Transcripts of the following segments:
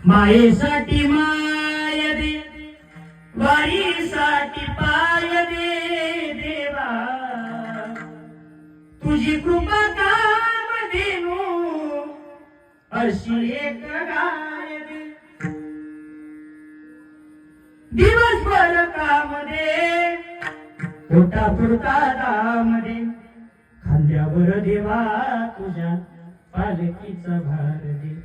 मायेसाठी माय दे, वारीसाठी पाय दे देवा, तुझी कृपा काम देणू अशी एक गाय दे, दिवसभर काम दे, पोटा पुरता दाम दे, खांद्यावर देवा तुझ्या पालखीचा भार दे,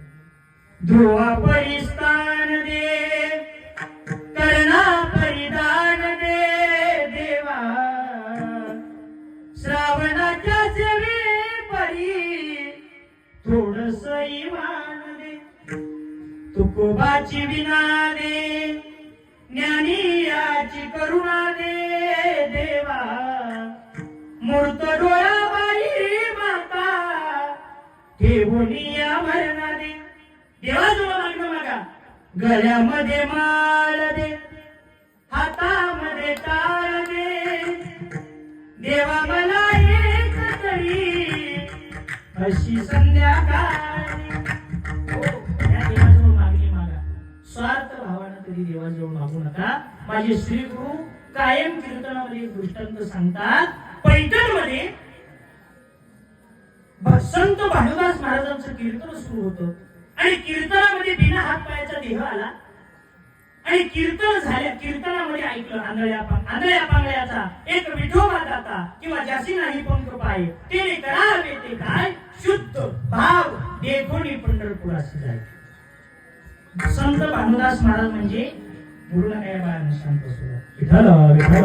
ध्रुवा परिस्थान दे, करणा परिधान दे देवा, श्रावणाच्या सेवे परी थोडस इमान दे, तुकोबाची विना दे, ज्ञानियाची करुणा दे देवा, मूर्त डोळाबाई माता ठेवूनिया मरणा दे, देवाजवळ मागणं मागा, गळ्यामध्ये माळ दे, हातामध्ये टाळ दे, देवा मला एक तरी अशी संध्याकाळ, या देवाजवळ मागणी मागा, स्वार्थ भावानं कधी देवाजवळ मागू नका. माझे श्री गुरु कायम कीर्तनामध्ये दृष्टांत सांगतात. पैठण मध्ये संत भानुदास महाराजांचं कीर्तन सुरू होतं आणि कीर्तनामध्ये बिना हात पायाचा देह आला आणि कीर्तन झाल्या, कीर्तनामध्ये ऐकलं आंधळ्या पांगळ्याचा एक विठोबा दाता किंवा ज्यासी नाही पंख पाय ते करावे ते काय शुद्ध भाव देखोनी पंढरपुरासी जाय. संत भानुदास महाराज म्हणजे पूर्ण काय बाळांना शांत सुरू. विठ्ठल विठ्ठल